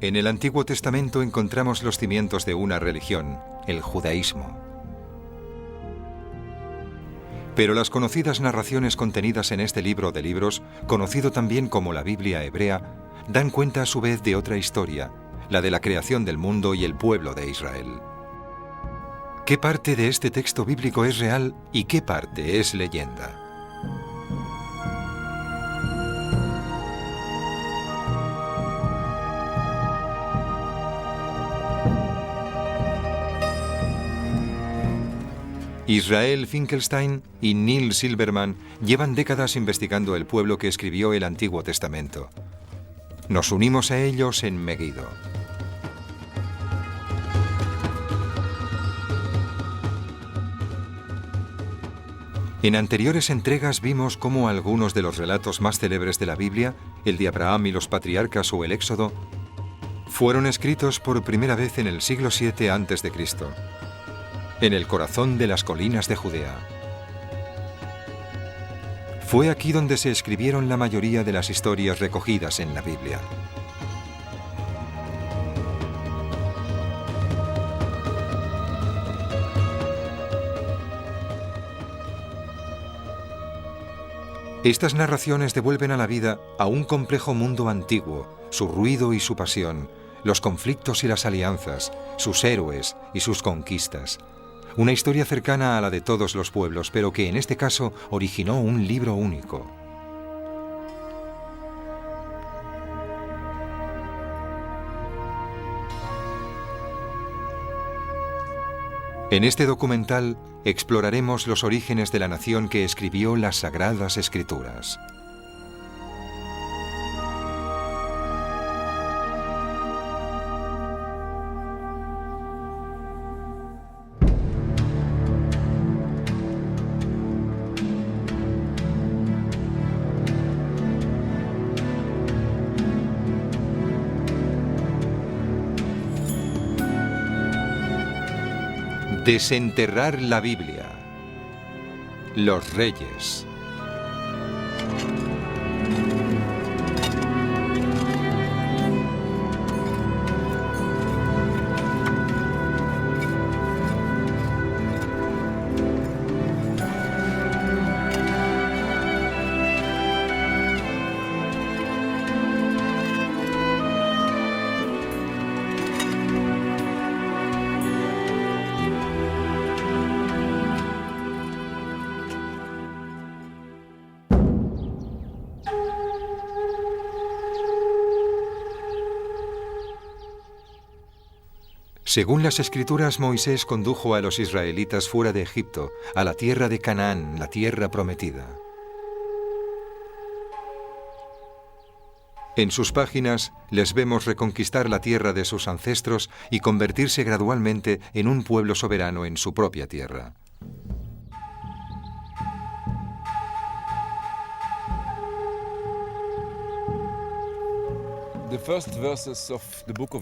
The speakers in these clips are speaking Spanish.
En el Antiguo Testamento encontramos los cimientos de una religión, el judaísmo. Pero las conocidas narraciones contenidas en este libro de libros, conocido también como la Biblia hebrea, dan cuenta a su vez de otra historia, la de la creación del mundo y el pueblo de Israel. ¿Qué parte de este texto bíblico es real y qué parte es leyenda? Israel Finkelstein y Neil Silverman llevan décadas investigando el pueblo que escribió el Antiguo Testamento. Nos unimos a ellos en Megiddo. En anteriores entregas vimos cómo algunos de los relatos más célebres de la Biblia, el de Abraham y los patriarcas o el Éxodo, fueron escritos por primera vez en el siglo VII a.C., en el corazón de las colinas de Judea. Fue aquí donde se escribieron la mayoría de las historias recogidas en la Biblia. Estas narraciones devuelven a la vida a un complejo mundo antiguo, su ruido y su pasión, los conflictos y las alianzas, sus héroes y sus conquistas. Una historia cercana a la de todos los pueblos, pero que en este caso originó un libro único. En este documental exploraremos los orígenes de la nación que escribió las Sagradas Escrituras. Desenterrar la Biblia. Los Reyes. Según las Escrituras, Moisés condujo a los israelitas fuera de Egipto, a la tierra de Canaán, la tierra prometida. En sus páginas les vemos reconquistar la tierra de sus ancestros y convertirse gradualmente en un pueblo soberano en su propia tierra.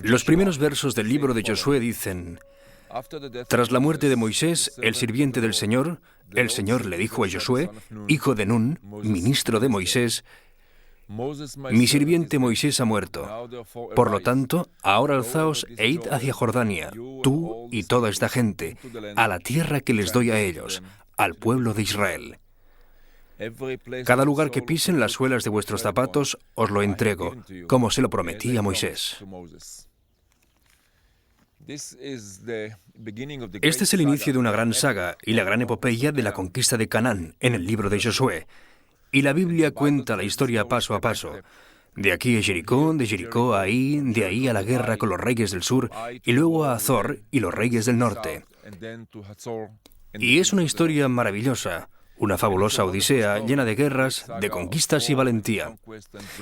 Los primeros versos del libro de Josué dicen: tras la muerte de Moisés, el sirviente del Señor, el Señor le dijo a Josué, hijo de Nun, ministro de Moisés: mi sirviente Moisés ha muerto. Por lo tanto, ahora alzaos e id hacia Jordania, tú y toda esta gente, a la tierra que les doy a ellos, al pueblo de Israel. Cada lugar que pisen las suelas de vuestros zapatos os lo entrego, como se lo prometí a Moisés. Este es el inicio de una gran saga y la gran epopeya de la conquista de Canaán en el libro de Josué. Y la Biblia cuenta la historia paso a paso. De aquí a Jericó, de Jericó a Ahí, de ahí a la guerra con los reyes del sur, y luego a Azor y los reyes del norte. Y es una historia maravillosa. Una fabulosa odisea llena de guerras, de conquistas y valentía.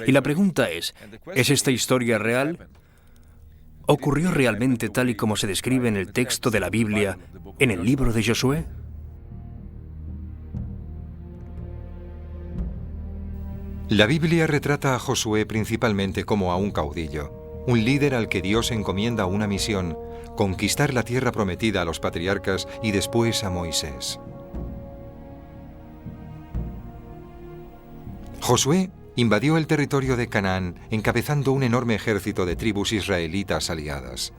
Y la pregunta ¿es esta historia real? ¿Ocurrió realmente tal y como se describe en el texto de la Biblia, en el libro de Josué? La Biblia retrata a Josué principalmente como a un caudillo, un líder al que Dios encomienda una misión, conquistar la tierra prometida a los patriarcas y después a Moisés. Josué invadió el territorio de Canaán encabezando un enorme ejército de tribus israelitas aliadas.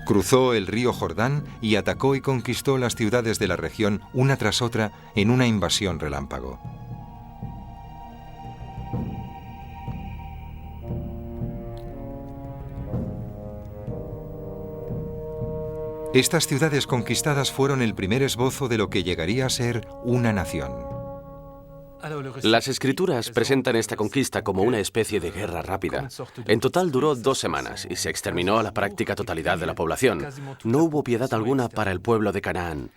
Cruzó el río Jordán y atacó y conquistó las ciudades de la región una tras otra en una invasión relámpago. Estas ciudades conquistadas fueron el primer esbozo de lo que llegaría a ser una nación. Las escrituras presentan esta conquista como una especie de guerra rápida. En total duró 2 semanas y se exterminó a la práctica totalidad de la población. No hubo piedad alguna para el pueblo de Canaán.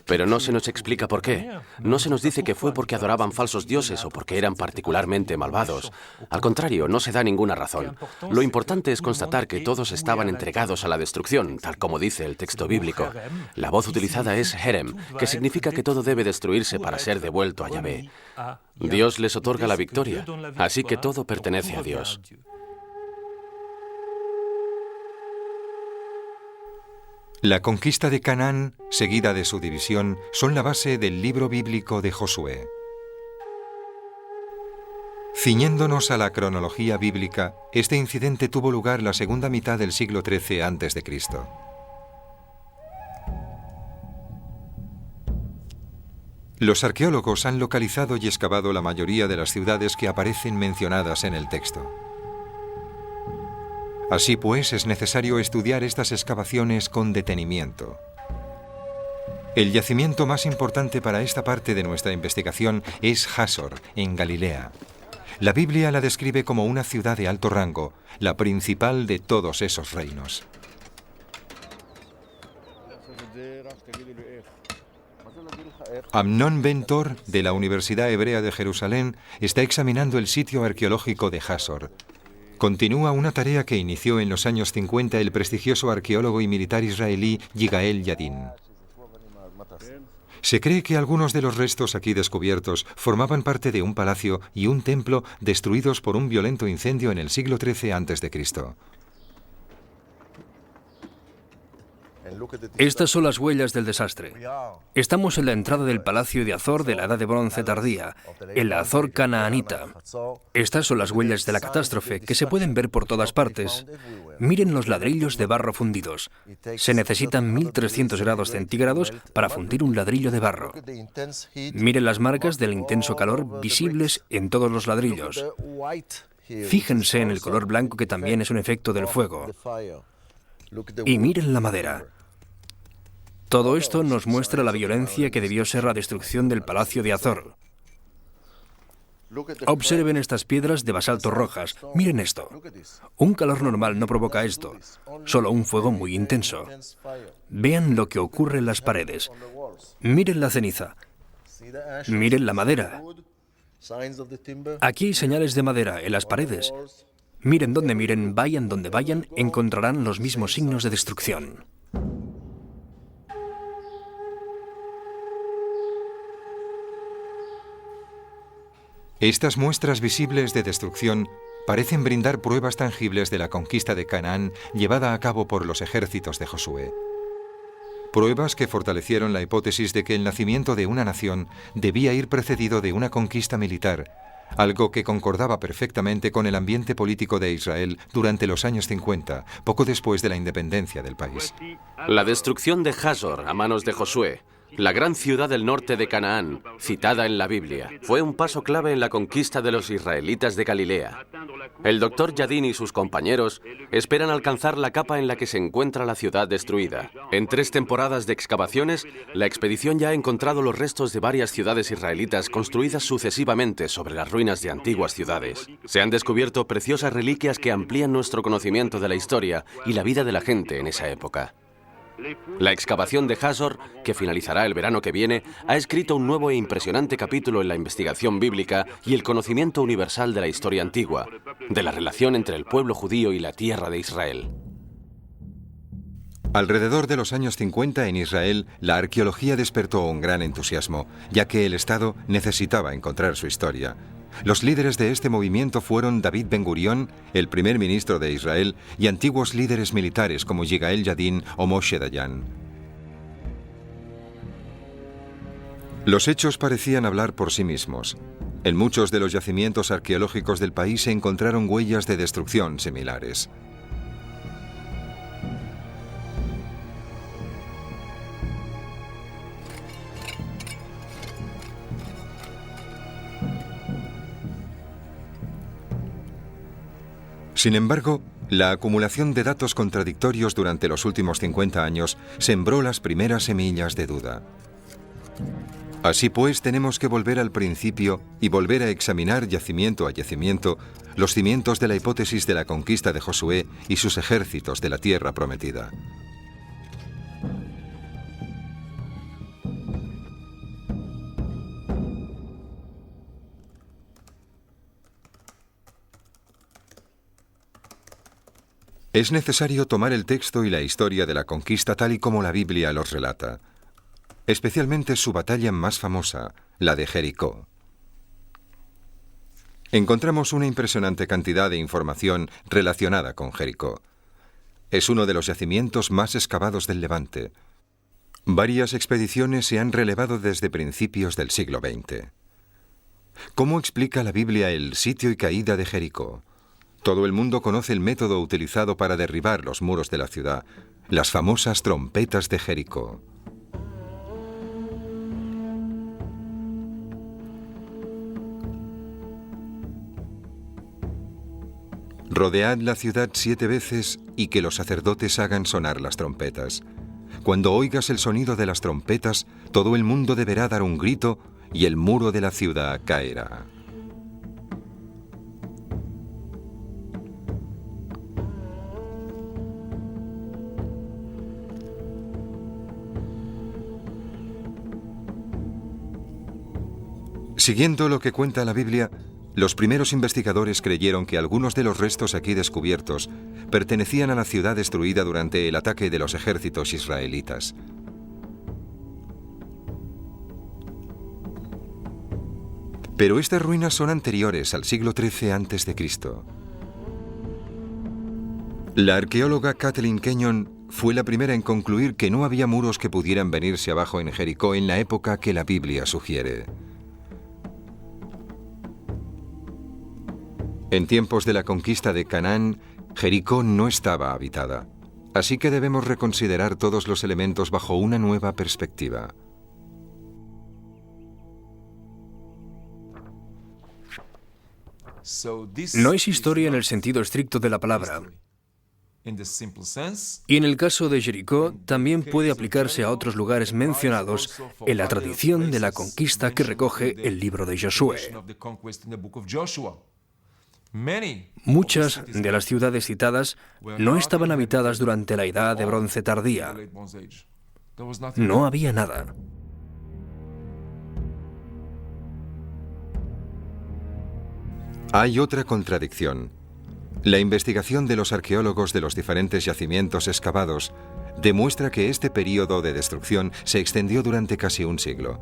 Pero no se nos explica por qué. No se nos dice que fue porque adoraban falsos dioses o porque eran particularmente malvados. Al contrario, no se da ninguna razón. Lo importante es constatar que todos estaban entregados a la destrucción, tal como dice el texto bíblico. La voz utilizada es herem, que significa que todo debe destruirse para ser devuelto a Yahvé. Dios les otorga la victoria, así que todo pertenece a Dios. La conquista de Canaán, seguida de su división, son la base del libro bíblico de Josué. Ciñéndonos a la cronología bíblica, este incidente tuvo lugar la segunda mitad del siglo XIII a.C. Los arqueólogos han localizado y excavado la mayoría de las ciudades que aparecen mencionadas en el texto. Así pues, es necesario estudiar estas excavaciones con detenimiento. El yacimiento más importante para esta parte de nuestra investigación es Jásor, en Galilea. La Biblia la describe como una ciudad de alto rango, la principal de todos esos reinos. Amnon Ben Tor, de la Universidad Hebrea de Jerusalén, está examinando el sitio arqueológico de Jásor. Continúa una tarea que inició en los años 50 el prestigioso arqueólogo y militar israelí Yigael Yadin. Se cree que algunos de los restos aquí descubiertos formaban parte de un palacio y un templo destruidos por un violento incendio en el siglo XIII a.C. Estas son las huellas del desastre. Estamos en la entrada del palacio de Azor de la Edad de Bronce tardía, en la Azor canaanita. Estas son las huellas de la catástrofe, que se pueden ver por todas partes. Miren los ladrillos de barro fundidos. Se necesitan 1300 grados centígrados para fundir un ladrillo de barro. Miren las marcas del intenso calor visibles en todos los ladrillos. Fíjense en el color blanco, que también es un efecto del fuego. Y miren la madera. Todo esto nos muestra la violencia que debió ser la destrucción del palacio de Azor. Observen estas piedras de basalto rojas. Miren esto. Un calor normal no provoca esto, solo un fuego muy intenso. Vean lo que ocurre en las paredes. Miren la ceniza. Miren la madera. Aquí hay señales de madera en las paredes. Miren donde miren, vayan donde vayan, encontrarán los mismos signos de destrucción. Estas muestras visibles de destrucción parecen brindar pruebas tangibles de la conquista de Canaán llevada a cabo por los ejércitos de Josué. Pruebas que fortalecieron la hipótesis de que el nacimiento de una nación debía ir precedido de una conquista militar, algo que concordaba perfectamente con el ambiente político de Israel durante los años 50, poco después de la independencia del país. La destrucción de Jásor a manos de Josué, la gran ciudad del norte de Canaán, citada en la Biblia, fue un paso clave en la conquista de los israelitas de Galilea. El doctor Yadin y sus compañeros esperan alcanzar la capa en la que se encuentra la ciudad destruida. En 3 temporadas de excavaciones, la expedición ya ha encontrado los restos de varias ciudades israelitas construidas sucesivamente sobre las ruinas de antiguas ciudades. Se han descubierto preciosas reliquias que amplían nuestro conocimiento de la historia y la vida de la gente en esa época. La excavación de Jásor, que finalizará el verano que viene, ha escrito un nuevo e impresionante capítulo en la investigación bíblica y el conocimiento universal de la historia antigua, de la relación entre el pueblo judío y la tierra de Israel. Alrededor de los años 50 en Israel, la arqueología despertó un gran entusiasmo, ya que el Estado necesitaba encontrar su historia. Los líderes de este movimiento fueron David Ben Gurión, el primer ministro de Israel, y antiguos líderes militares como Yigael Yadin o Moshe Dayan. Los hechos parecían hablar por sí mismos. En muchos de los yacimientos arqueológicos del país se encontraron huellas de destrucción similares. Sin embargo, la acumulación de datos contradictorios durante los últimos 50 años sembró las primeras semillas de duda. Así pues, tenemos que volver al principio y volver a examinar yacimiento a yacimiento los cimientos de la hipótesis de la conquista de Josué y sus ejércitos de la tierra prometida. Es necesario tomar el texto y la historia de la conquista tal y como la Biblia los relata, especialmente su batalla más famosa, la de Jericó. Encontramos una impresionante cantidad de información relacionada con Jericó. Es uno de los yacimientos más excavados del Levante. Varias expediciones se han relevado desde principios del siglo XX. ¿Cómo explica la Biblia el sitio y caída de Jericó? Todo el mundo conoce el método utilizado para derribar los muros de la ciudad, las famosas trompetas de Jericó. Rodead la ciudad 7 veces y que los sacerdotes hagan sonar las trompetas. Cuando oigas el sonido de las trompetas, todo el mundo deberá dar un grito y el muro de la ciudad caerá. Siguiendo lo que cuenta la Biblia, los primeros investigadores creyeron que algunos de los restos aquí descubiertos pertenecían a la ciudad destruida durante el ataque de los ejércitos israelitas. Pero estas ruinas son anteriores al siglo XIII a.C. La arqueóloga Kathleen Kenyon fue la primera en concluir que no había muros que pudieran venirse abajo en Jericó en la época que la Biblia sugiere. En tiempos de la conquista de Canaán, Jericó no estaba habitada, así que debemos reconsiderar todos los elementos bajo una nueva perspectiva. No es historia en el sentido estricto de la palabra. Y en el caso de Jericó, también puede aplicarse a otros lugares mencionados en la tradición de la conquista que recoge el libro de Josué. Muchas de las ciudades citadas no estaban habitadas durante la Edad de Bronce tardía. No había nada. Hay otra contradicción. La investigación de los arqueólogos de los diferentes yacimientos excavados demuestra que este período de destrucción se extendió durante casi un siglo.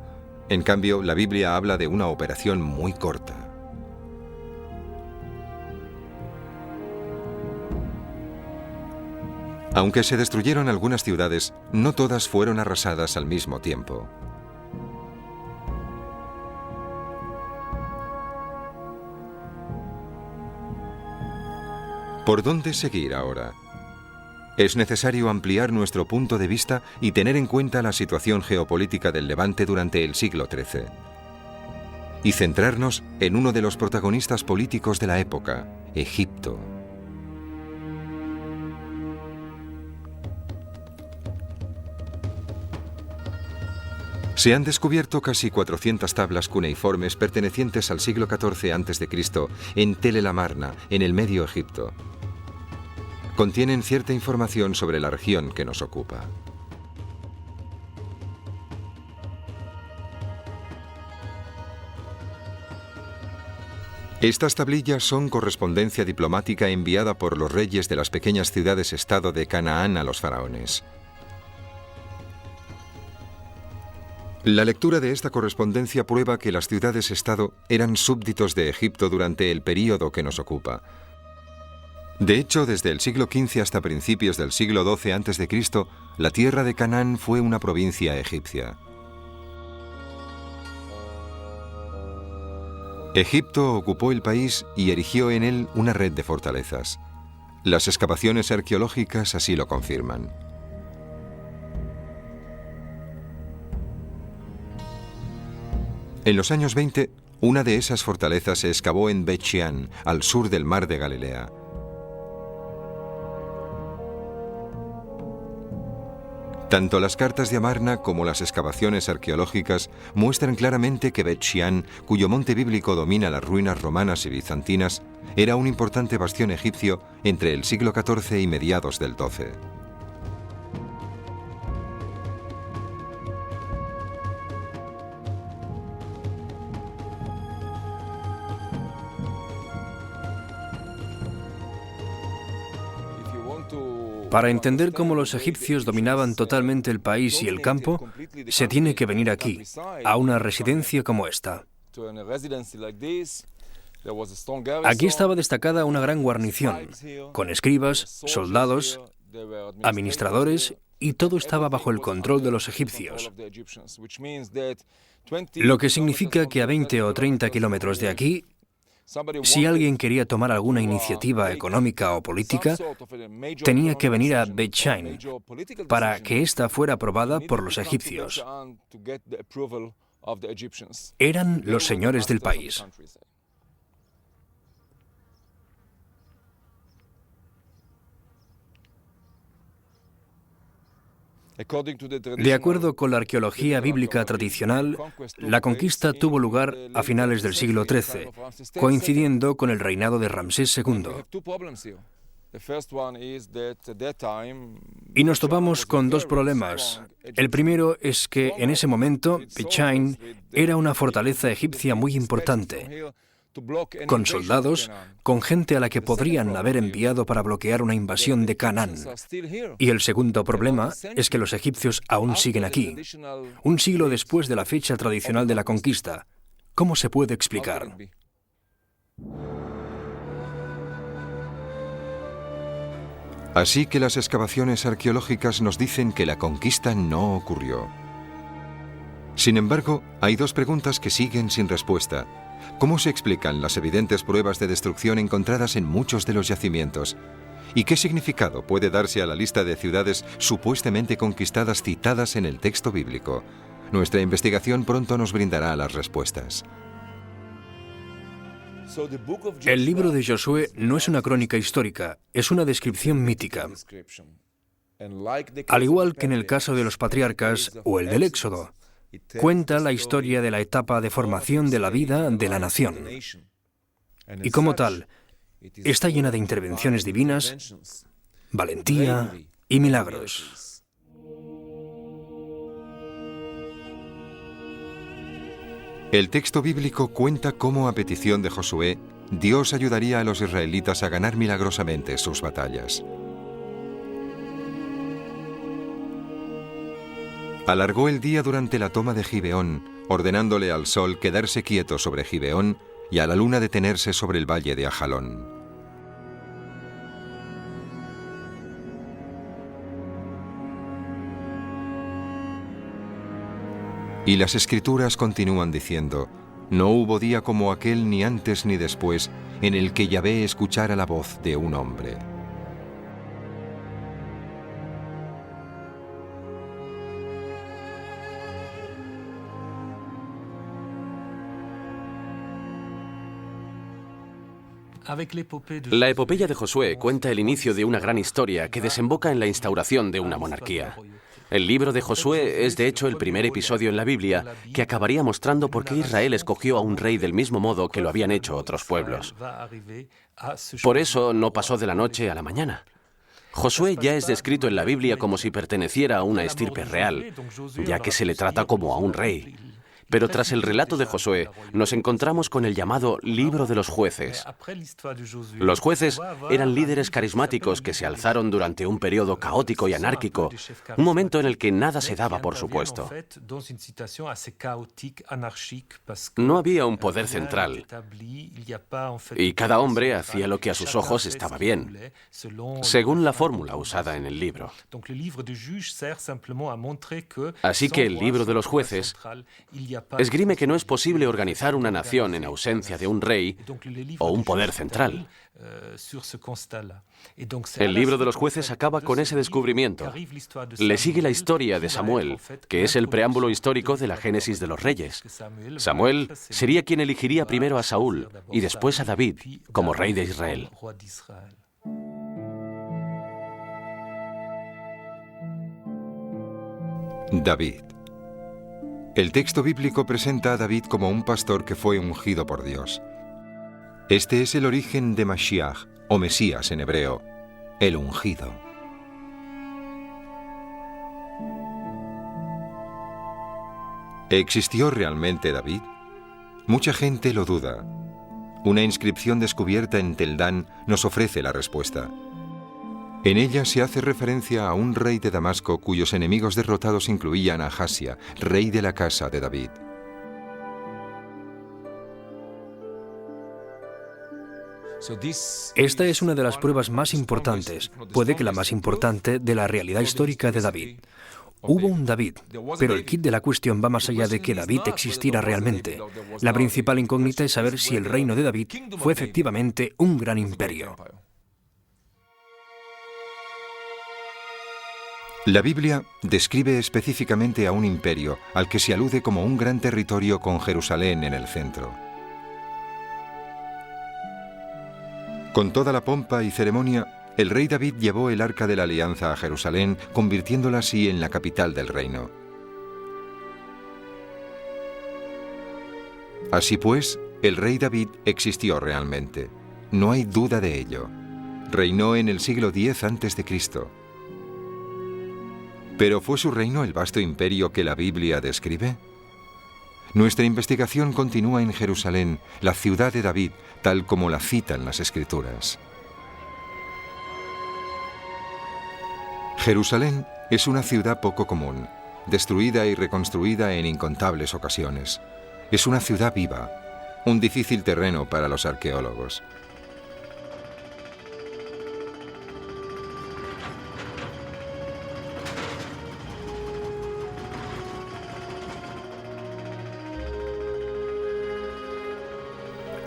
En cambio, la Biblia habla de una operación muy corta. Aunque se destruyeron algunas ciudades, no todas fueron arrasadas al mismo tiempo. ¿Por dónde seguir ahora? Es necesario ampliar nuestro punto de vista y tener en cuenta la situación geopolítica del Levante durante el siglo XIII. Y centrarnos en uno de los protagonistas políticos de la época, Egipto. Se han descubierto casi 400 tablas cuneiformes pertenecientes al siglo XIV a.C. en Tel el Amarna, en el Medio Egipto. Contienen cierta información sobre la región que nos ocupa. Estas tablillas son correspondencia diplomática enviada por los reyes de las pequeñas ciudades-estado de Canaán a los faraones. La lectura de esta correspondencia prueba que las ciudades-estado eran súbditos de Egipto durante el período que nos ocupa. De hecho, desde el siglo XV hasta principios del siglo XII a.C., la tierra de Canaán fue una provincia egipcia. Egipto ocupó el país y erigió en él una red de fortalezas. Las excavaciones arqueológicas así lo confirman. En los años 20, una de esas fortalezas se excavó en Bet Shean, al sur del mar de Galilea. Tanto las cartas de Amarna como las excavaciones arqueológicas muestran claramente que Bet Shean, cuyo monte bíblico domina las ruinas romanas y bizantinas, era un importante bastión egipcio entre el siglo XIV y mediados del XII. Para entender cómo los egipcios dominaban totalmente el país y el campo, se tiene que venir aquí, a una residencia como esta. Aquí estaba destacada una gran guarnición, con escribas, soldados, administradores, y todo estaba bajo el control de los egipcios. Lo que significa que a 20 o 30 kilómetros de aquí, si alguien quería tomar alguna iniciativa económica o política, tenía que venir a Bet Shean para que ésta fuera aprobada por los egipcios. Eran los señores del país. De acuerdo con la arqueología bíblica tradicional, la conquista tuvo lugar a finales del siglo XIII, coincidiendo con el reinado de Ramsés II. Y nos topamos con dos problemas. El primero es que en ese momento Bet Shean era una fortaleza egipcia muy importante, con soldados, con gente a la que podrían haber enviado para bloquear una invasión de Canaán. Y el segundo problema es que los egipcios aún siguen aquí, un siglo después de la fecha tradicional de la conquista. ¿Cómo se puede explicar? Así que las excavaciones arqueológicas nos dicen que la conquista no ocurrió. Sin embargo, hay dos preguntas que siguen sin respuesta. ¿Cómo se explican las evidentes pruebas de destrucción encontradas en muchos de los yacimientos? ¿Y qué significado puede darse a la lista de ciudades supuestamente conquistadas citadas en el texto bíblico? Nuestra investigación pronto nos brindará las respuestas. El libro de Josué no es una crónica histórica, es una descripción mítica. Al igual que en el caso de los patriarcas o el del Éxodo, cuenta la historia de la etapa de formación de la vida de la nación. Y como tal, está llena de intervenciones divinas, valentía y milagros. El texto bíblico cuenta cómo, a petición de Josué, Dios ayudaría a los israelitas a ganar milagrosamente sus batallas. Alargó el día durante la toma de Gibeón, ordenándole al sol quedarse quieto sobre Gibeón y a la luna detenerse sobre el valle de Ajalón. Y las Escrituras continúan diciendo: no hubo día como aquel, ni antes ni después, en el que Yahvé escuchara la voz de un hombre. La epopeya de Josué cuenta el inicio de una gran historia que desemboca en la instauración de una monarquía. El libro de Josué es de hecho el primer episodio en la Biblia que acabaría mostrando por qué Israel escogió a un rey del mismo modo que lo habían hecho otros pueblos. Por eso no pasó de la noche a la mañana. Josué ya es descrito en la Biblia como si perteneciera a una estirpe real, ya que se le trata como a un rey. Pero tras el relato de Josué, nos encontramos con el llamado Libro de los Jueces. Los jueces eran líderes carismáticos que se alzaron durante un periodo caótico y anárquico, un momento en el que nada se daba por supuesto. No había un poder central, y cada hombre hacía lo que a sus ojos estaba bien, según la fórmula usada en el libro. Así que el Libro de los Jueces esgrime que no es posible organizar una nación en ausencia de un rey o un poder central. El libro de los jueces acaba con ese descubrimiento. Le sigue la historia de Samuel, que es el preámbulo histórico de la génesis de los reyes. Samuel sería quien elegiría primero a Saúl y después a David como rey de Israel. David. El texto bíblico presenta a David como un pastor que fue ungido por Dios. Este es el origen de Mashiach, o Mesías en hebreo, el ungido. ¿Existió realmente David? Mucha gente lo duda. Una inscripción descubierta en Tel Dan nos ofrece la respuesta. En ella se hace referencia a un rey de Damasco cuyos enemigos derrotados incluían a Ahasia, rey de la casa de David. Esta es una de las pruebas más importantes, puede que la más importante, de la realidad histórica de David. Hubo un David, pero el quid de la cuestión va más allá de que David existiera realmente. La principal incógnita es saber si el reino de David fue efectivamente un gran imperio. La Biblia describe específicamente a un imperio al que se alude como un gran territorio con Jerusalén en el centro. Con toda la pompa y ceremonia, el rey David llevó el Arca de la Alianza a Jerusalén, convirtiéndola así en la capital del reino. Así pues, el rey David existió realmente. No hay duda de ello. Reinó en el siglo X a.C. ¿Pero fue su reino el vasto imperio que la Biblia describe? Nuestra investigación continúa en Jerusalén, la ciudad de David, tal como la citan las Escrituras. Jerusalén es una ciudad poco común, destruida y reconstruida en incontables ocasiones. Es una ciudad viva, un difícil terreno para los arqueólogos.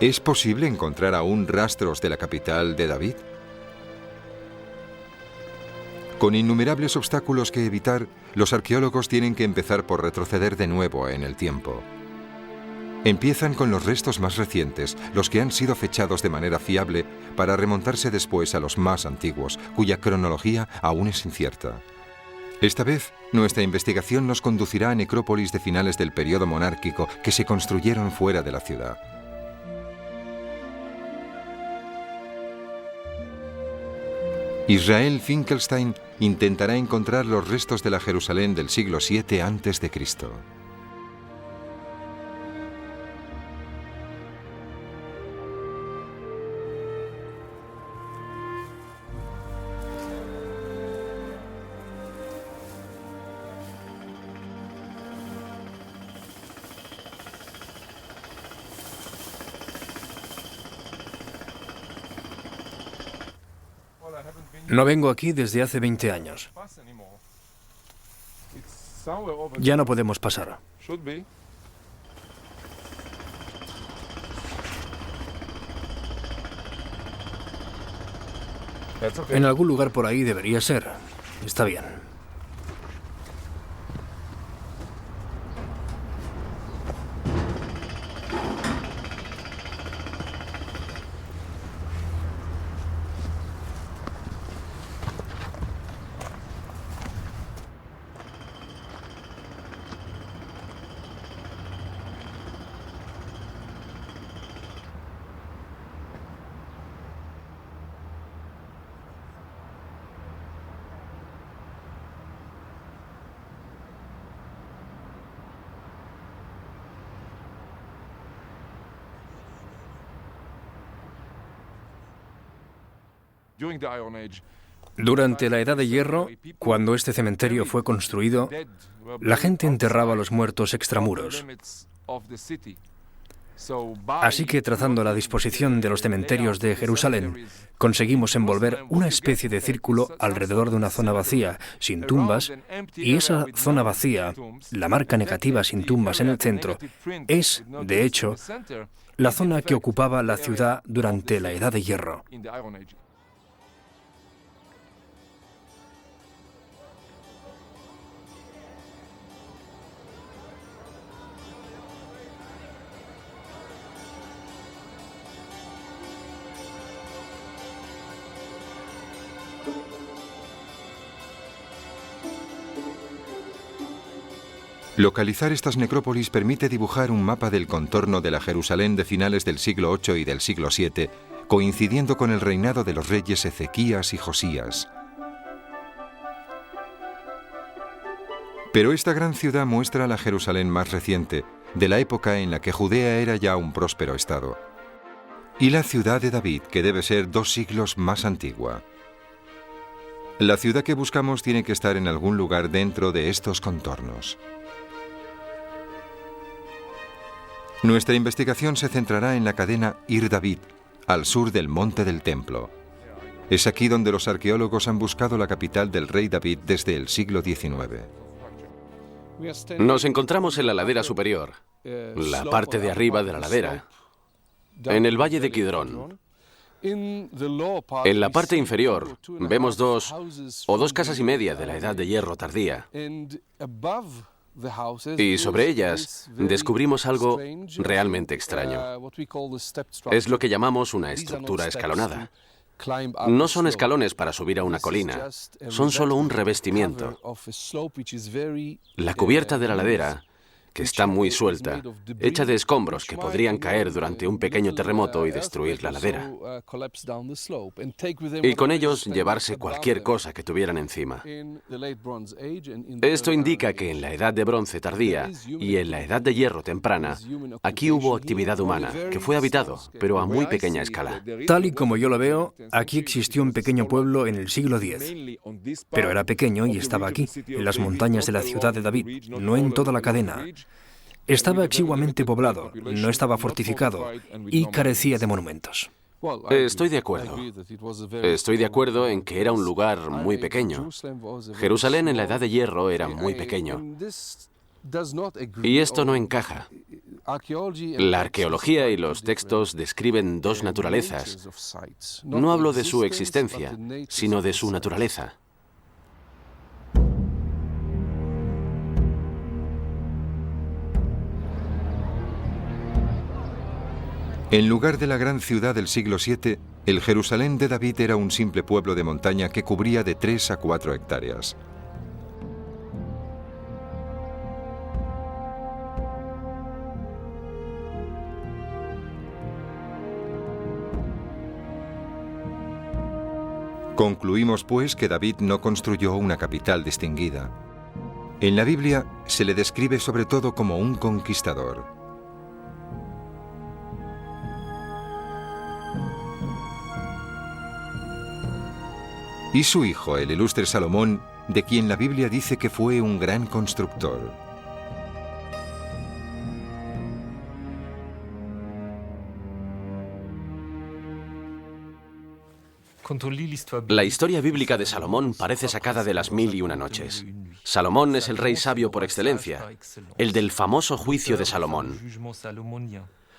¿Es posible encontrar aún rastros de la capital de David? Con innumerables obstáculos que evitar, los arqueólogos tienen que empezar por retroceder de nuevo en el tiempo. Empiezan con los restos más recientes, los que han sido fechados de manera fiable, para remontarse después a los más antiguos, cuya cronología aún es incierta. Esta vez, nuestra investigación nos conducirá a necrópolis de finales del periodo monárquico que se construyeron fuera de la ciudad. Israel Finkelstein intentará encontrar los restos de la Jerusalén del siglo VII a.C. No vengo aquí desde hace 20 años. Ya no podemos pasar. En algún lugar por ahí debería ser. Está bien. Durante la Edad de Hierro, cuando este cementerio fue construido, la gente enterraba a los muertos extramuros. Así que, trazando la disposición de los cementerios de Jerusalén, conseguimos envolver una especie de círculo alrededor de una zona vacía, sin tumbas, y esa zona vacía, la marca negativa sin tumbas en el centro, es, de hecho, la zona que ocupaba la ciudad durante la Edad de Hierro. Localizar estas necrópolis permite dibujar un mapa del contorno de la Jerusalén de finales del siglo VIII y del siglo VII, coincidiendo con el reinado de los reyes Ezequías y Josías. Pero esta gran ciudad muestra la Jerusalén más reciente, de la época en la que Judea era ya un próspero estado. Y la ciudad de David, que debe ser 2 siglos más antigua. La ciudad que buscamos tiene que estar en algún lugar dentro de estos contornos. Nuestra investigación se centrará en la cadena Ir David, al sur del Monte del Templo. Es aquí donde los arqueólogos han buscado la capital del rey David desde el siglo XIX. Nos encontramos en la ladera superior, la parte de arriba de la ladera, en el valle de Kidrón. En la parte inferior vemos 2 casas y media de la Edad de Hierro tardía. Y sobre ellas descubrimos algo realmente extraño. Es lo que llamamos una estructura escalonada. No son escalones para subir a una colina, son solo un revestimiento. La cubierta de la ladera, que está muy suelta, hecha de escombros que podrían caer durante un pequeño terremoto y destruir la ladera. Y con ellos llevarse cualquier cosa que tuvieran encima. Esto indica que en la Edad de Bronce tardía y en la Edad de Hierro temprana, aquí hubo actividad humana, que fue habitado, pero a muy pequeña escala. Tal y como yo lo veo, aquí existió un pequeño pueblo en el siglo X. Pero era pequeño y estaba aquí, en las montañas de la ciudad de David, no en toda la cadena. Estaba exiguamente poblado, no estaba fortificado y carecía de monumentos. Estoy de acuerdo. Estoy de acuerdo en que era un lugar muy pequeño. Jerusalén en la Edad de Hierro era muy pequeño. Y esto no encaja. La arqueología y los textos describen 2 naturalezas. No hablo de su existencia, sino de su naturaleza. En lugar de la gran ciudad del siglo VII, el Jerusalén de David era un simple pueblo de montaña que cubría de 3 a 4 hectáreas. Concluimos, pues, que David no construyó una capital distinguida. En la Biblia se le describe sobre todo como un conquistador. Y su hijo, el ilustre Salomón, de quien la Biblia dice que fue un gran constructor. La historia bíblica de Salomón parece sacada de las 1001 noches. Salomón es el rey sabio por excelencia, el del famoso juicio de Salomón.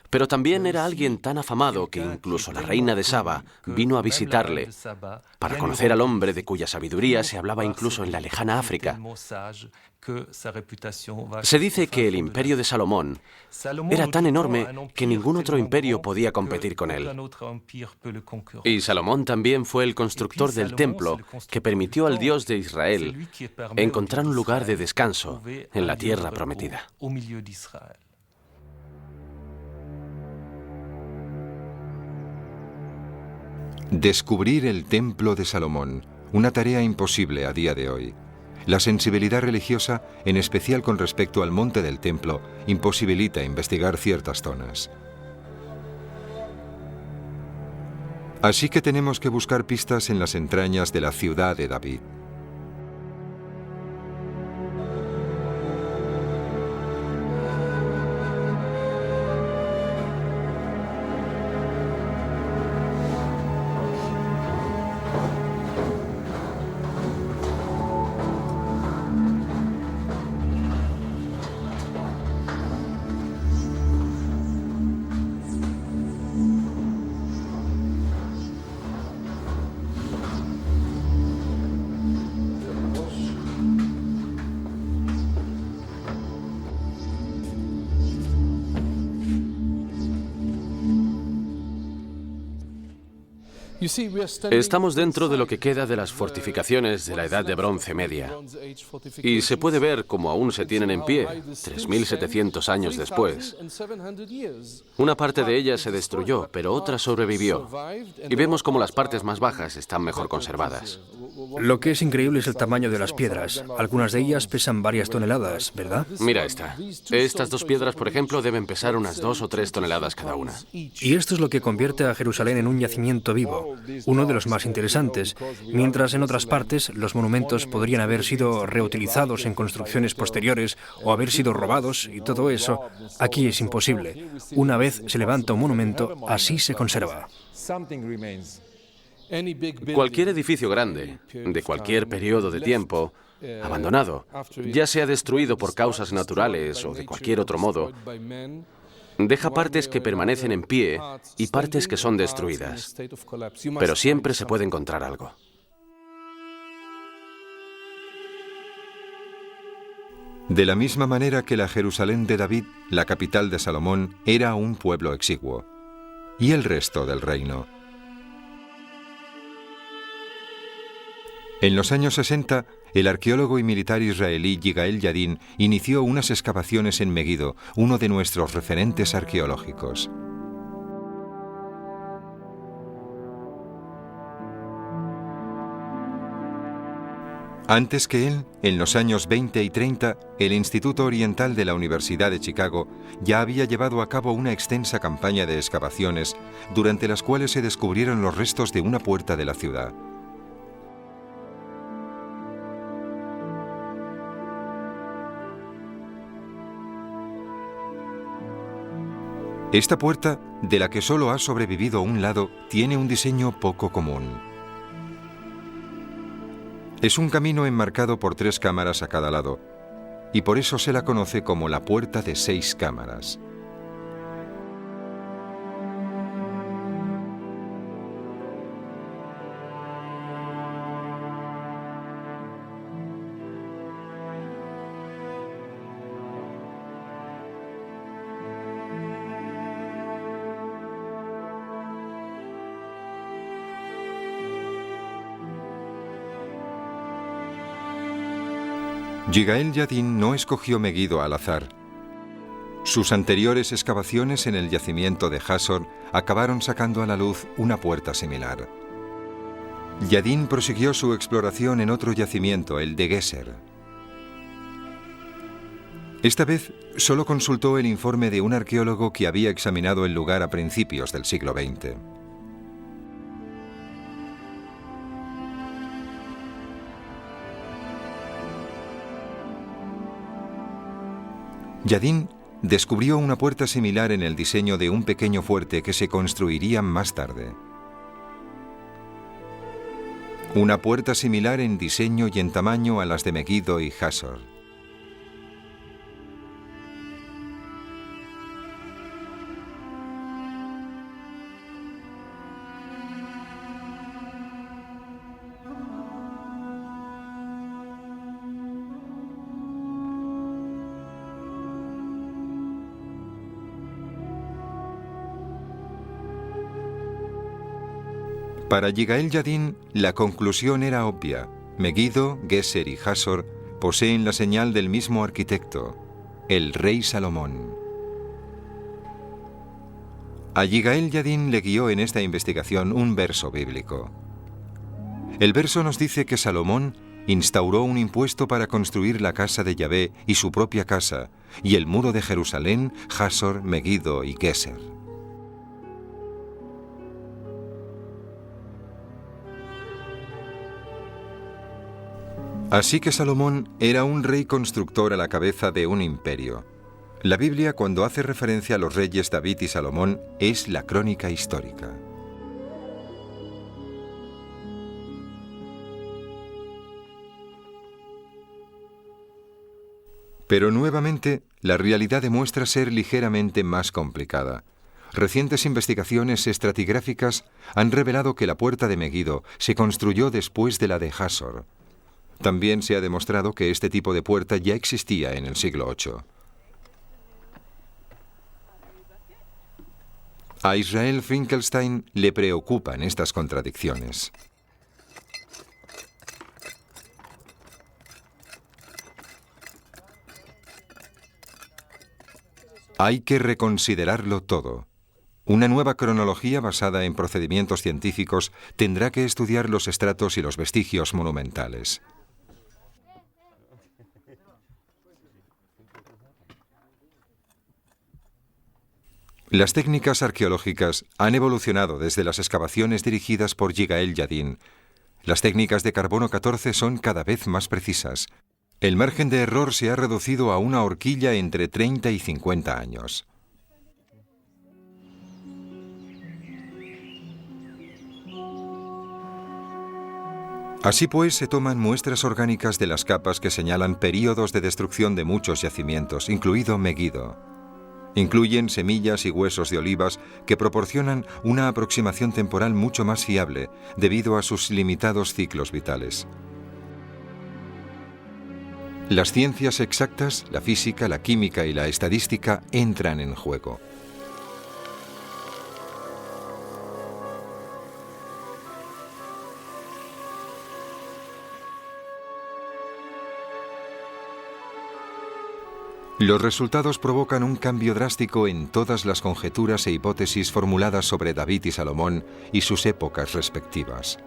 Pero también era alguien tan afamado que incluso la reina de Saba vino a visitarle para conocer al hombre de cuya sabiduría se hablaba incluso en la lejana África. Se dice que el imperio de Salomón era tan enorme que ningún otro imperio podía competir con él. Y Salomón también fue el constructor del templo que permitió al Dios de Israel encontrar un lugar de descanso en la tierra prometida. Descubrir el templo de Salomón, una tarea imposible a día de hoy. La sensibilidad religiosa, en especial con respecto al monte del templo, imposibilita investigar ciertas zonas. Así que tenemos que buscar pistas en las entrañas de la ciudad de David. Estamos dentro de lo que queda de las fortificaciones de la Edad de Bronce Media. Y se puede ver cómo aún se tienen en pie, 3.700 años después. Una parte de ellas se destruyó, pero otra sobrevivió. Y vemos cómo las partes más bajas están mejor conservadas. Lo que es increíble es el tamaño de las piedras. Algunas de ellas pesan varias toneladas, ¿verdad? Mira esta. Estas dos piedras, por ejemplo, deben pesar unas 2 o 3 toneladas cada una. Y esto es lo que convierte a Jerusalén en un yacimiento vivo, uno de los más interesantes, mientras en otras partes los monumentos podrían haber sido reutilizados en construcciones posteriores o haber sido robados y todo eso. Aquí es imposible. Una vez se levanta un monumento, así se conserva. Cualquier edificio grande, de cualquier periodo de tiempo, abandonado, ya sea destruido por causas naturales o de cualquier otro modo, deja partes que permanecen en pie y partes que son destruidas. Pero siempre se puede encontrar algo. De la misma manera que la Jerusalén de David, la capital de Salomón, era un pueblo exiguo. ¿Y el resto del reino? En los años 60, el arqueólogo y militar israelí Yigael Yadin inició unas excavaciones en Meguido, uno de nuestros referentes arqueológicos. Antes que él, en los años 20 y 30, el Instituto Oriental de la Universidad de Chicago ya había llevado a cabo una extensa campaña de excavaciones, durante las cuales se descubrieron los restos de una puerta de la ciudad. Esta puerta, de la que solo ha sobrevivido un lado, tiene un diseño poco común. Es un camino enmarcado por 3 cámaras a cada lado, y por eso se la conoce como la puerta de 6 cámaras. Yigael Yadin no escogió Meguido al azar. Sus anteriores excavaciones en el yacimiento de Hasor acabaron sacando a la luz una puerta similar. Yadin prosiguió su exploración en otro yacimiento, el de Geser. Esta vez solo consultó el informe de un arqueólogo que había examinado el lugar a principios del siglo XX. Yadin descubrió una puerta similar en el diseño de un pequeño fuerte que se construiría más tarde. Una puerta similar en diseño y en tamaño a las de Meguido y Hasor. Para Yigael Yadin, la conclusión era obvia. Meguido, Geser y Hasor poseen la señal del mismo arquitecto, el rey Salomón. A Yigael Yadin le guió en esta investigación un verso bíblico. El verso nos dice que Salomón instauró un impuesto para construir la casa de Yahvé y su propia casa, y el muro de Jerusalén, Hasor, Meguido y Geser. Así que Salomón era un rey constructor a la cabeza de un imperio. La Biblia, cuando hace referencia a los reyes David y Salomón, es la crónica histórica. Pero nuevamente, la realidad demuestra ser ligeramente más complicada. Recientes investigaciones estratigráficas han revelado que la puerta de Meguido se construyó después de la de Hasor. También se ha demostrado que este tipo de puerta ya existía en el siglo VIII. A Israel Finkelstein le preocupan estas contradicciones. Hay que reconsiderarlo todo. Una nueva cronología basada en procedimientos científicos tendrá que estudiar los estratos y los vestigios monumentales. Las técnicas arqueológicas han evolucionado desde las excavaciones dirigidas por Yigael Yadin. Las técnicas de carbono 14 son cada vez más precisas. El margen de error se ha reducido a una horquilla entre 30 y 50 años. Así pues, se toman muestras orgánicas de las capas que señalan períodos de destrucción de muchos yacimientos, incluido Meguido. Incluyen semillas y huesos de olivas que proporcionan una aproximación temporal mucho más fiable debido a sus limitados ciclos vitales. Las ciencias exactas, la física, la química y la estadística entran en juego. Los resultados provocan un cambio drástico en todas las conjeturas e hipótesis formuladas sobre David y Salomón y sus épocas respectivas.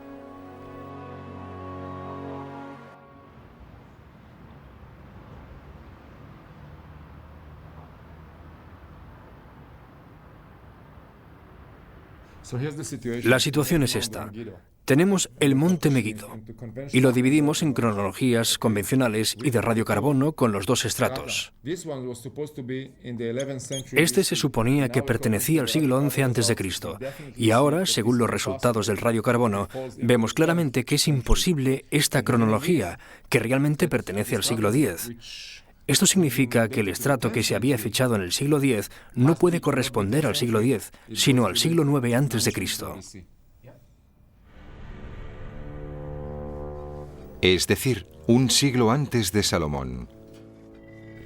La situación es esta. Tenemos el monte Meguido y lo dividimos en cronologías convencionales y de radiocarbono con los dos estratos. Este se suponía que pertenecía al siglo XI a.C. y ahora, según los resultados del radiocarbono, vemos claramente que es imposible esta cronología, que realmente pertenece al siglo X. Esto significa que el estrato que se había fechado en el siglo X no puede corresponder al siglo X, sino al siglo IX a.C. Es decir, un siglo antes de Salomón.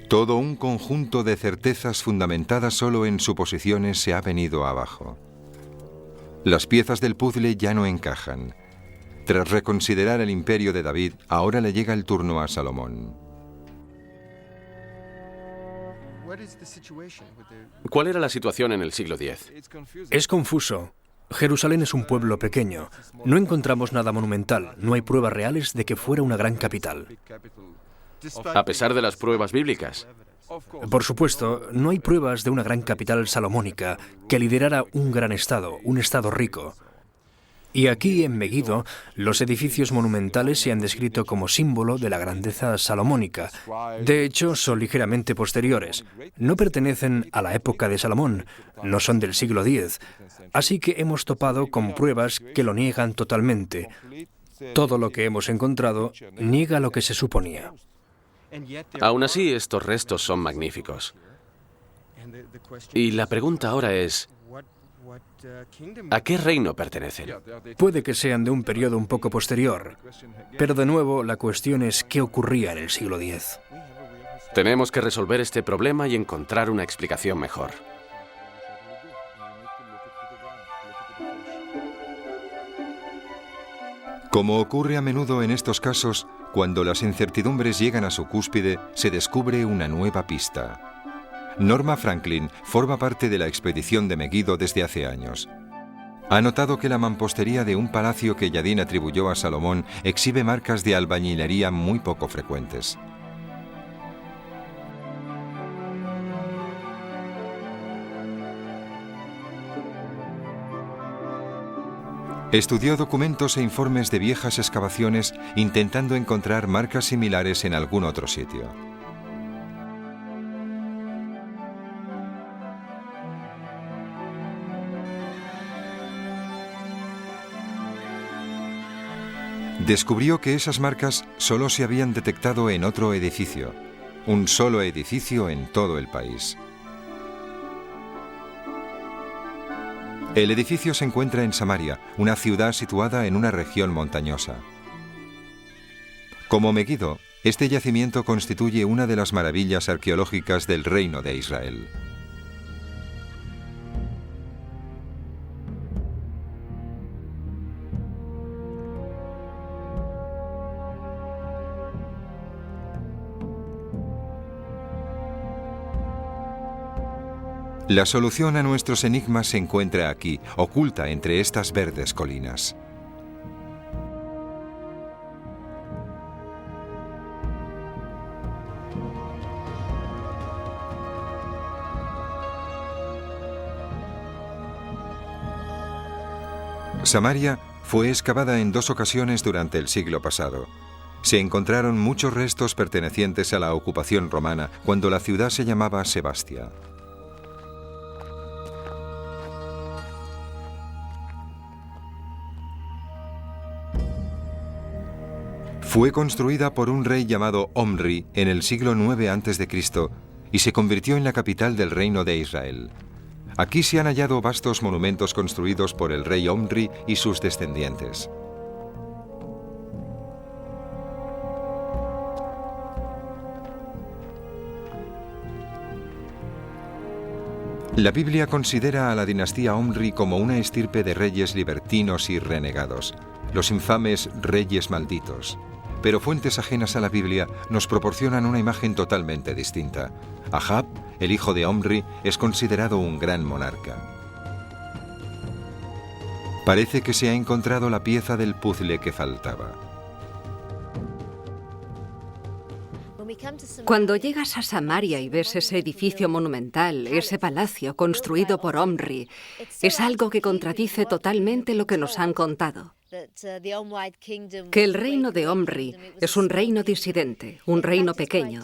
Todo un conjunto de certezas fundamentadas solo en suposiciones se ha venido abajo. Las piezas del puzzle ya no encajan. Tras reconsiderar el imperio de David, ahora le llega el turno a Salomón. ¿Cuál era la situación en el siglo X? Es confuso. Jerusalén es un pueblo pequeño. No encontramos nada monumental. No hay pruebas reales de que fuera una gran capital. A pesar de las pruebas bíblicas. Por supuesto, no hay pruebas de una gran capital salomónica que liderara un gran estado, un estado rico. Y aquí, en Meguido, los edificios monumentales se han descrito como símbolo de la grandeza salomónica. De hecho, son ligeramente posteriores. No pertenecen a la época de Salomón, no son del siglo X. Así que hemos topado con pruebas que lo niegan totalmente. Todo lo que hemos encontrado niega lo que se suponía. Aún así, estos restos son magníficos. Y la pregunta ahora es, ¿a qué reino pertenecen? Puede que sean de un periodo un poco posterior, pero de nuevo la cuestión es qué ocurría en el siglo X. Tenemos que resolver este problema y encontrar una explicación mejor. Como ocurre a menudo en estos casos, cuando las incertidumbres llegan a su cúspide, se descubre una nueva pista. Norma Franklin forma parte de la expedición de Meguido desde hace años. Ha notado que la mampostería de un palacio que Yadin atribuyó a Salomón exhibe marcas de albañilería muy poco frecuentes. Estudió documentos e informes de viejas excavaciones intentando encontrar marcas similares en algún otro sitio. Descubrió que esas marcas solo se habían detectado en otro edificio, un solo edificio en todo el país. El edificio se encuentra en Samaria, una ciudad situada en una región montañosa. Como Meguido, este yacimiento constituye una de las maravillas arqueológicas del Reino de Israel. La solución a nuestros enigmas se encuentra aquí, oculta entre estas verdes colinas. Samaria fue excavada en 2 ocasiones durante el siglo pasado. Se encontraron muchos restos pertenecientes a la ocupación romana cuando la ciudad se llamaba Sebastia. Fue construida por un rey llamado Omri en el siglo IX a.C. y se convirtió en la capital del reino de Israel. Aquí se han hallado vastos monumentos construidos por el rey Omri y sus descendientes. La Biblia considera a la dinastía Omri como una estirpe de reyes libertinos y renegados, los infames reyes malditos. Pero fuentes ajenas a la Biblia nos proporcionan una imagen totalmente distinta. Ahab, el hijo de Omri, es considerado un gran monarca. Parece que se ha encontrado la pieza del puzzle que faltaba. Cuando llegas a Samaria y ves ese edificio monumental, ese palacio construido por Omri, es algo que contradice totalmente lo que nos han contado. Que el reino de Omri es un reino disidente, un reino pequeño.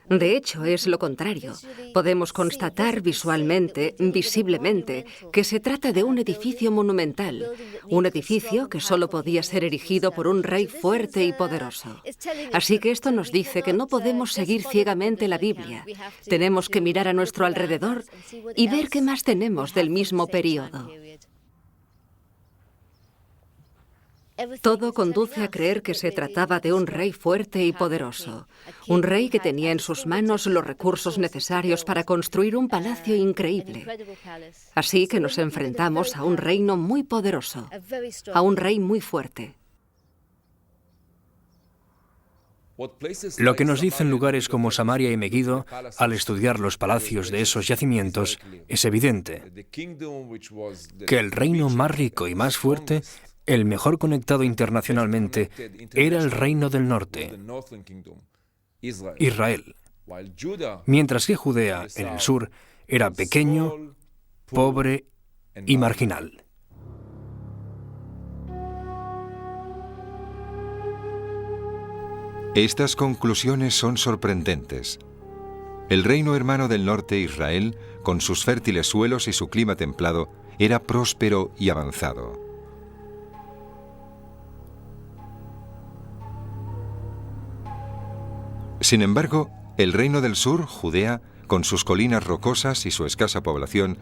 De hecho, es lo contrario. Podemos constatar visualmente, visiblemente, que se trata de un edificio monumental, un edificio que solo podía ser erigido por un rey fuerte y poderoso. Así que esto nos dice que no podemos seguir ciegamente la Biblia. Tenemos que mirar a nuestro alrededor y ver qué más tenemos del mismo período. Todo conduce a creer que se trataba de un rey fuerte y poderoso, un rey que tenía en sus manos los recursos necesarios para construir un palacio increíble. Así que nos enfrentamos a un reino muy poderoso, a un rey muy fuerte. Lo que nos dicen lugares como Samaria y Megiddo, al estudiar los palacios de esos yacimientos, es evidente que el reino más rico y más fuerte, el mejor conectado internacionalmente, era el reino del norte, Israel, mientras que Judea, en el sur, era pequeño, pobre y marginal. Estas conclusiones son sorprendentes. El reino hermano del norte, Israel, con sus fértiles suelos y su clima templado, era próspero y avanzado. Sin embargo, el reino del sur, Judea, con sus colinas rocosas y su escasa población,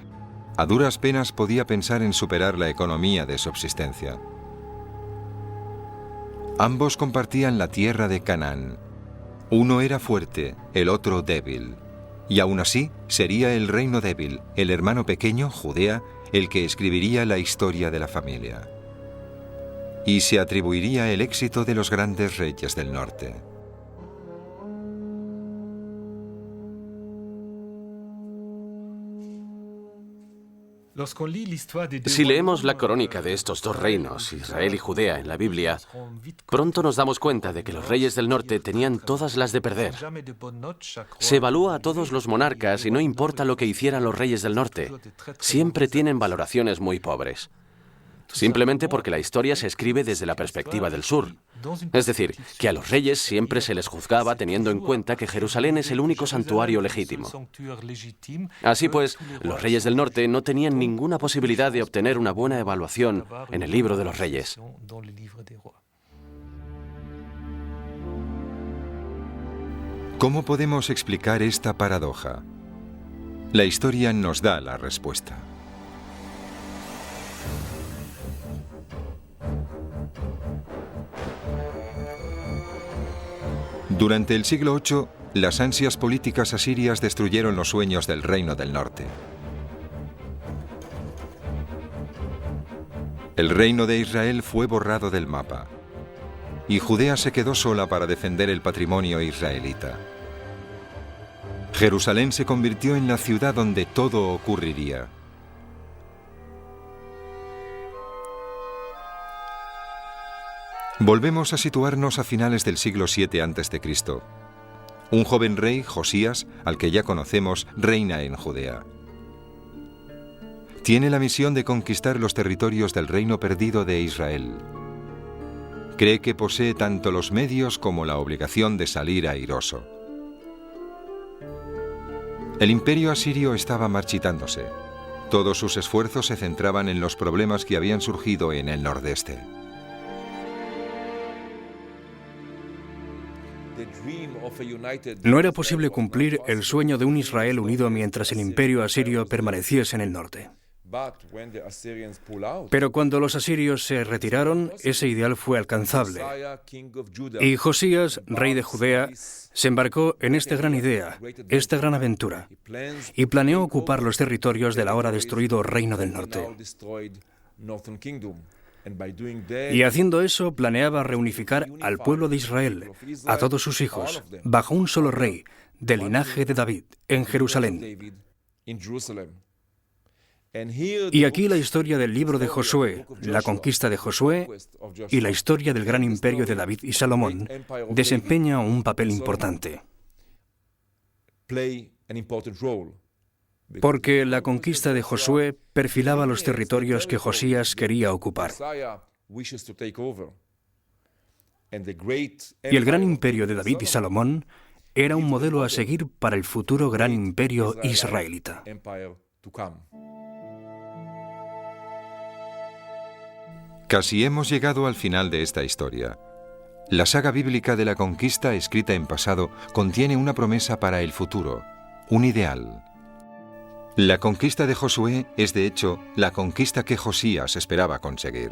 a duras penas podía pensar en superar la economía de subsistencia. Ambos compartían la tierra de Canaán. Uno era fuerte, el otro débil. Y aún así, sería el reino débil, el hermano pequeño, Judea, el que escribiría la historia de la familia. Y se atribuiría el éxito de los grandes reyes del norte. Si leemos la crónica de estos dos reinos, Israel y Judea, en la Biblia, pronto nos damos cuenta de que los reyes del norte tenían todas las de perder. Se evalúa a todos los monarcas y no importa lo que hicieran los reyes del norte, siempre tienen valoraciones muy pobres. Simplemente porque la historia se escribe desde la perspectiva del sur. Es decir, que a los reyes siempre se les juzgaba teniendo en cuenta que Jerusalén es el único santuario legítimo. Así pues, los reyes del norte no tenían ninguna posibilidad de obtener una buena evaluación en el libro de los reyes. ¿Cómo podemos explicar esta paradoja? La historia nos da la respuesta. Durante el siglo VIII, las ansias políticas asirias destruyeron los sueños del reino del norte. El reino de Israel fue borrado del mapa, y Judea se quedó sola para defender el patrimonio israelita. Jerusalén se convirtió en la ciudad donde todo ocurriría. Volvemos a situarnos a finales del siglo VII a.C. Un joven rey, Josías, al que ya conocemos, reina en Judea. Tiene la misión de conquistar los territorios del reino perdido de Israel. Cree que posee tanto los medios como la obligación de salir airoso. El imperio asirio estaba marchitándose. Todos sus esfuerzos se centraban en los problemas que habían surgido en el nordeste. No era posible cumplir el sueño de un Israel unido mientras el imperio asirio permaneciese en el norte. Pero cuando los asirios se retiraron, ese ideal fue alcanzable. Y Josías, rey de Judea, se embarcó en esta gran idea, esta gran aventura, y planeó ocupar los territorios del ahora destruido Reino del Norte. Y haciendo eso, planeaba reunificar al pueblo de Israel, a todos sus hijos, bajo un solo rey, del linaje de David, en Jerusalén. Y aquí la historia del libro de Josué, la conquista de Josué y la historia del gran imperio de David y Salomón desempeña un papel importante. Porque la conquista de Josué perfilaba los territorios que Josías quería ocupar. Y el gran imperio de David y Salomón era un modelo a seguir para el futuro gran imperio israelita. Casi hemos llegado al final de esta historia. La saga bíblica de la conquista, escrita en pasado, contiene una promesa para el futuro, un ideal. La conquista de Josué es, de hecho, la conquista que Josías esperaba conseguir.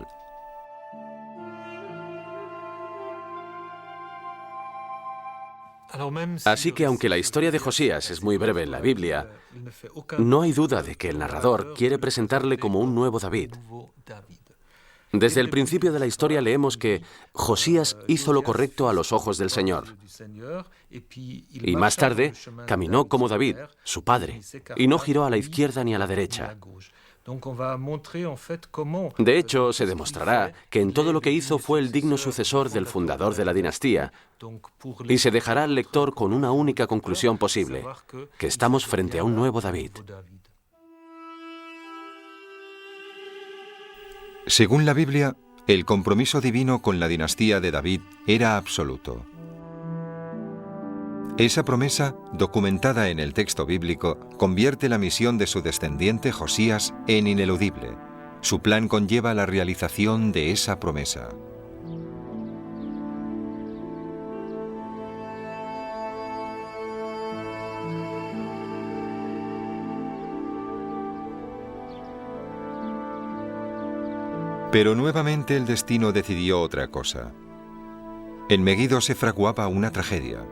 Así que aunque la historia de Josías es muy breve en la Biblia, no hay duda de que el narrador quiere presentarle como un nuevo David. Desde el principio de la historia leemos que Josías hizo lo correcto a los ojos del Señor. Y más tarde caminó como David, su padre, y no giró a la izquierda ni a la derecha. De hecho, se demostrará que en todo lo que hizo fue el digno sucesor del fundador de la dinastía, y se dejará al lector con una única conclusión posible, que estamos frente a un nuevo David. Según la Biblia, el compromiso divino con la dinastía de David era absoluto. Esa promesa, documentada en el texto bíblico, convierte la misión de su descendiente Josías en ineludible. Su plan conlleva la realización de esa promesa. Pero nuevamente el destino decidió otra cosa. En Meguido se fraguaba una tragedia.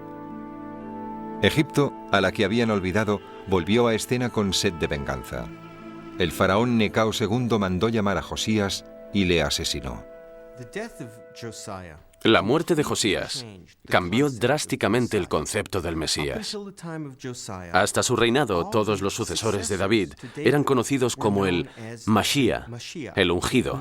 Egipto, a la que habían olvidado, volvió a escena con sed de venganza. El faraón Necao II mandó llamar a Josías y le asesinó. La muerte de Josías cambió drásticamente el concepto del Mesías. Hasta su reinado, todos los sucesores de David eran conocidos como el Mashiach, el ungido.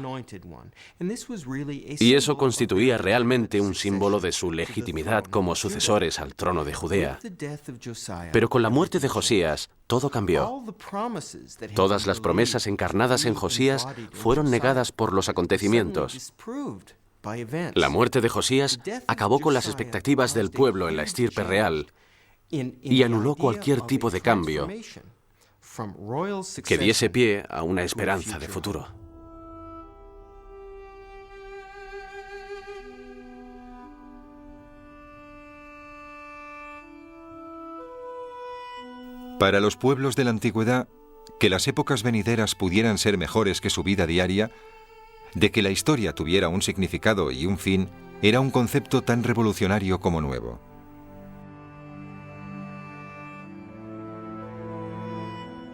Y eso constituía realmente un símbolo de su legitimidad como sucesores al trono de Judea. Pero con la muerte de Josías, todo cambió. Todas las promesas encarnadas en Josías fueron negadas por los acontecimientos. La muerte de Josías acabó con las expectativas del pueblo en la estirpe real y anuló cualquier tipo de cambio que diese pie a una esperanza de futuro. Para los pueblos de la antigüedad, que las épocas venideras pudieran ser mejores que su vida diaria, de que la historia tuviera un significado y un fin, era un concepto tan revolucionario como nuevo.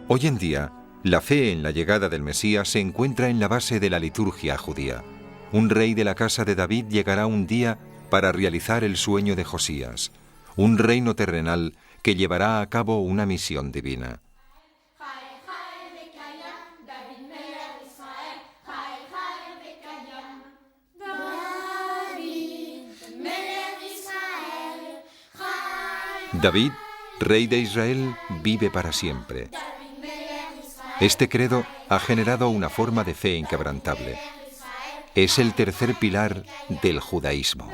Hoy en día, la fe en la llegada del Mesías se encuentra en la base de la liturgia judía. Un rey de la casa de David llegará un día para realizar el sueño de Josías, un reino terrenal que llevará a cabo una misión divina. David, rey de Israel, vive para siempre. Este credo ha generado una forma de fe inquebrantable. Es el tercer pilar del judaísmo.